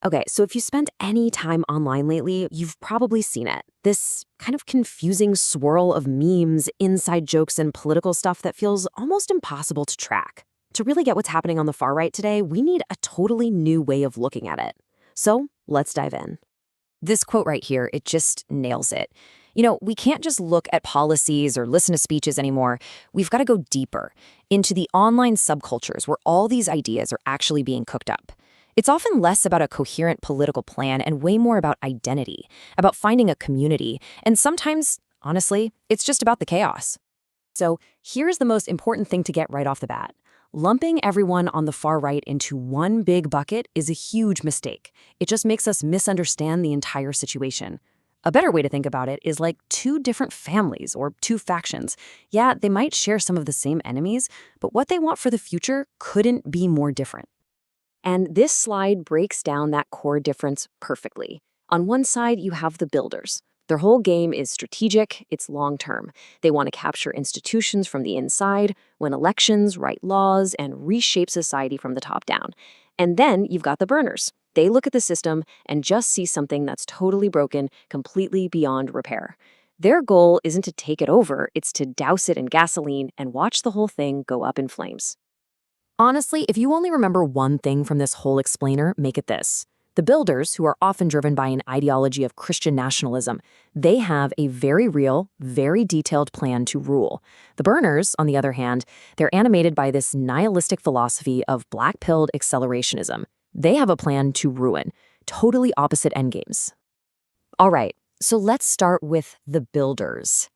Okay, so if you spent any time online lately, you've probably seen it. This kind of confusing swirl of memes, inside jokes, and political stuff that feels almost impossible to track. To really get what's happening on the far right today, we need a totally new way of looking at it. So let's dive in. This quote right here, it just nails it. We can't just look at policies or listen to speeches anymore. We've got to go deeper into the online subcultures where all these ideas are actually being cooked up. It's often less about a coherent political plan and way more about identity, about finding a community, and sometimes, honestly, it's just about the chaos. So here's the most important thing to get right off the bat. Lumping everyone on the far right into one big bucket is a huge mistake. It just makes us misunderstand the entire situation. A better way to think about it is like two different families or two factions. Yeah, they might share some of the same enemies, but what they want for the future couldn't be more different. And this slide breaks down that core difference perfectly. On one side, you have the builders. Their whole game is strategic, it's long-term. They want to capture institutions from the inside, win elections, write laws, and reshape society from the top down. And then you've got the burners. They look at the system and just see something that's totally broken, completely beyond repair. Their goal isn't to take it over, it's to douse it in gasoline and watch the whole thing go up in flames. Honestly, if you only remember one thing from this whole explainer, make it this. The builders, who are often driven by an ideology of Christian nationalism, they have a very real, very detailed plan to rule. The burners, on the other hand, they're animated by this nihilistic philosophy of Blackpilled accelerationism. They have a plan to ruin, totally opposite endgames. All right, so let's start with the builders.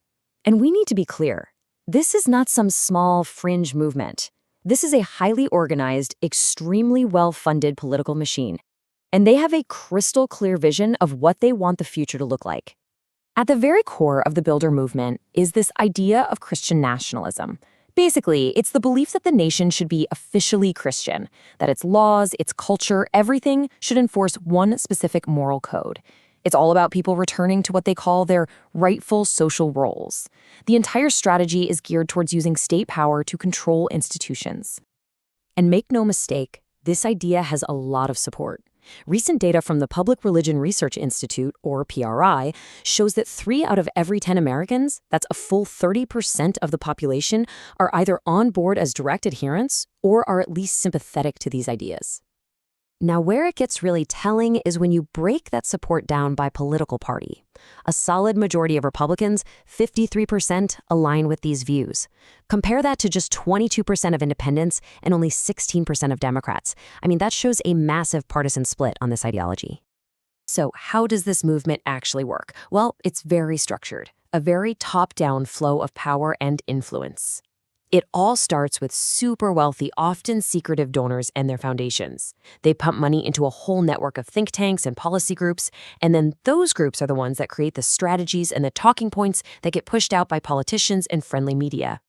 And we need to be clear. This is not some small fringe movement. This is a highly organized, extremely well-funded political machine, and they have a crystal clear vision of what they want the future to look like. At the very core of the builder movement is this idea of Christian nationalism. Basically, it's the belief that the nation should be officially Christian, that its laws, its culture, everything should enforce one specific moral code. It's all about people returning to what they call their rightful social roles. The entire strategy is geared towards using state power to control institutions. And make no mistake, this idea has a lot of support. Recent data from the Public Religion Research Institute, or PRI, shows that 3 out of every 10 Americans, that's a full 30% of the population, are either on board as direct adherents or are at least sympathetic to these ideas. Now, where it gets really telling is when you break that support down by political party. A solid majority of Republicans, 53%, align with these views. Compare that to just 22% of independents and only 16% of Democrats. That shows a massive partisan split on this ideology. So how does this movement actually work? Well, it's very structured, a very top-down flow of power and influence. It all starts with super wealthy, often secretive donors and their foundations. They pump money into a whole network of think tanks and policy groups, and then those groups are the ones that create the strategies and the talking points that get pushed out by politicians and friendly media.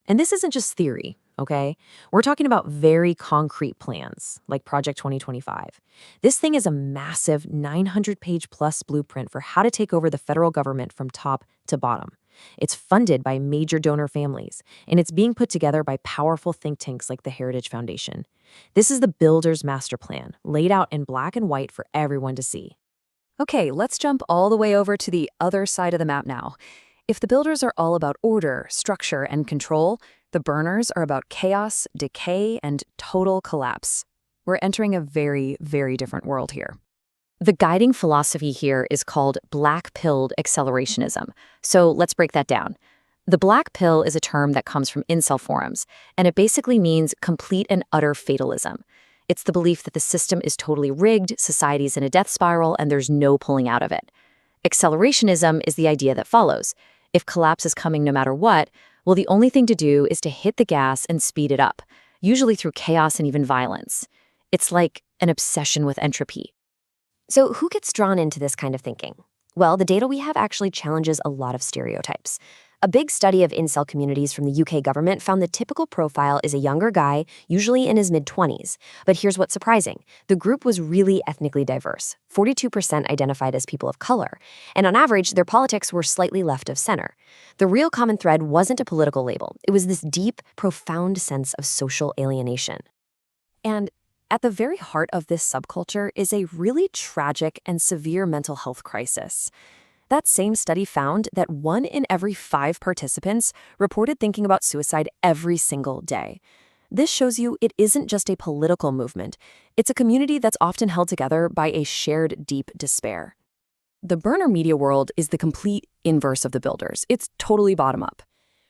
And this isn't just theory, okay? We're talking about very concrete plans, like Project 2025. This thing is a massive 900-page plus blueprint for how to take over the federal government from top to bottom. It's funded by major donor families, and it's being put together by powerful think tanks like the Heritage Foundation. This is the Builder's Master Plan, laid out in black and white for everyone to see. Okay, let's jump all the way over to the other side of the map now. If the builders are all about order, structure, and control, the burners are about chaos, decay, and total collapse. We're entering a very, very different world here. The guiding philosophy here is called Blackpilled accelerationism. So let's break that down. The black pill is a term that comes from incel forums, and it basically means complete and utter fatalism. It's the belief that the system is totally rigged, society's in a death spiral, and there's no pulling out of it. Accelerationism is the idea that follows. If collapse is coming no matter what, well, the only thing to do is to hit the gas and speed it up, usually through chaos and even violence. It's like an obsession with entropy. So who gets drawn into this kind of thinking? Well, the data we have actually challenges a lot of stereotypes. A big study of incel communities from the UK government found the typical profile is a younger guy, usually in his mid-20s. But here's what's surprising. The group was really ethnically diverse. 42% identified as people of color. And on average, their politics were slightly left of center. The real common thread wasn't a political label. It was this deep, profound sense of social alienation. And At the very heart of this subculture is a really tragic and severe mental health crisis. That same study found that 1 in every 5 participants reported thinking about suicide every single day. This shows you it isn't just a political movement. It's a community that's often held together by a shared deep despair. The burner media world is the complete inverse of the builders. It's totally bottom up.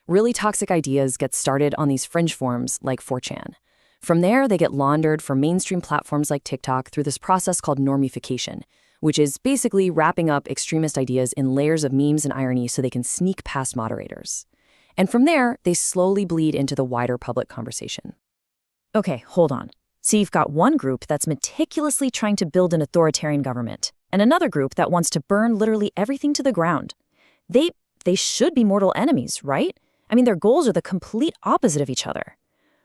Really toxic ideas get started on these fringe forums like 4chan. From there, they get laundered for mainstream platforms like TikTok through this process called normification, which is basically wrapping up extremist ideas in layers of memes and irony so they can sneak past moderators. And from there, they slowly bleed into the wider public conversation. Okay, hold on. So you've got one group that's meticulously trying to build an authoritarian government, and another group that wants to burn literally everything to the ground. They should be mortal enemies, right? I mean, their goals are the complete opposite of each other.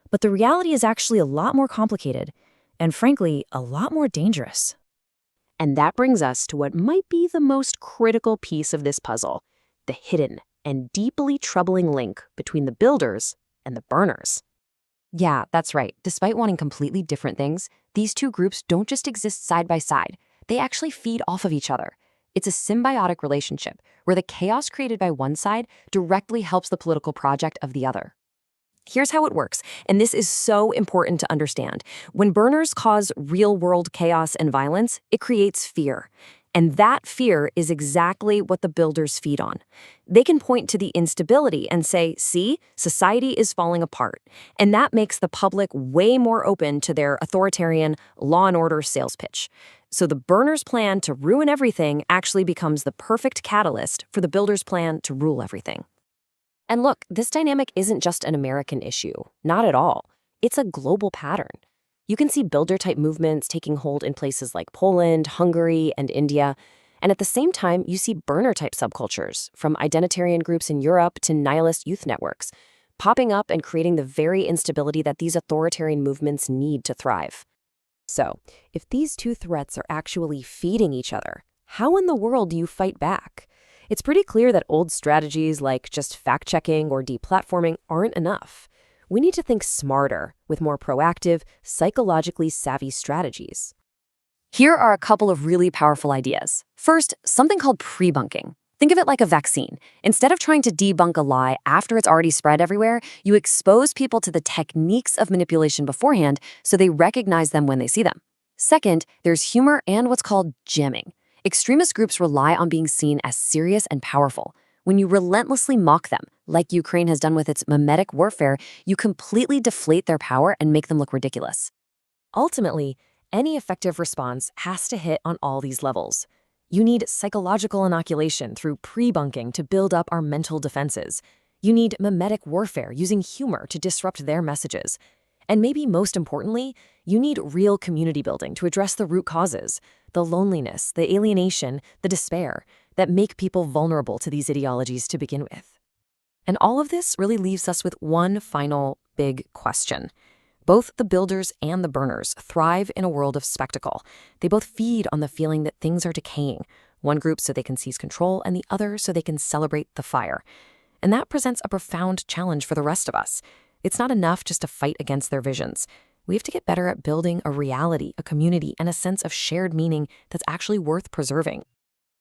But the reality is actually a lot more complicated, and frankly, a lot more dangerous. And that brings us to what might be the most critical piece of this puzzle, the hidden and deeply troubling link between the builders and the burners. Yeah, that's right. Despite wanting completely different things, these two groups don't just exist side by side. They actually feed off of each other. It's a symbiotic relationship where the chaos created by one side directly helps the political project of the other. Here's how it works, and this is so important to understand. When burners cause real-world chaos and violence, it creates fear. And that fear is exactly what the builders feed on. They can point to the instability and say, see, society is falling apart. And that makes the public way more open to their authoritarian law and order sales pitch. So the burners' plan to ruin everything actually becomes the perfect catalyst for the builders' plan to rule everything. And look, this dynamic isn't just an American issue. Not at all. It's a global pattern. You can see builder-type movements taking hold in places like Poland, Hungary, and India. And at the same time, you see burner-type subcultures, from identitarian groups in Europe to nihilist youth networks, popping up and creating the very instability that these authoritarian movements need to thrive. So, if these two threats are actually feeding each other, how in the world do you fight back? It's pretty clear that old strategies like just fact-checking or deplatforming aren't enough. We need to think smarter, with more proactive, psychologically savvy strategies. Here are a couple of really powerful ideas. First, something called pre-bunking. Think of it like a vaccine. Instead of trying to debunk a lie after it's already spread everywhere, you expose people to the techniques of manipulation beforehand so they recognize them when they see them. Second, there's humor and what's called jamming. Extremist groups rely on being seen as serious and powerful. When you relentlessly mock them, like Ukraine has done with its mimetic warfare, you completely deflate their power and make them look ridiculous. Ultimately, any effective response has to hit on all these levels. You need psychological inoculation through pre-bunking to build up our mental defenses. You need mimetic warfare using humor to disrupt their messages. And maybe most importantly, you need real community building to address the root causes, the loneliness, the alienation, the despair that make people vulnerable to these ideologies to begin with. And all of this really leaves us with one final big question. Both the builders and the burners thrive in a world of spectacle. They both feed on the feeling that things are decaying, one group so they can seize control and the other so they can celebrate the fire. And that presents a profound challenge for the rest of us. It's not enough just to fight against their visions. We have to get better at building a reality, a community, and a sense of shared meaning that's actually worth preserving.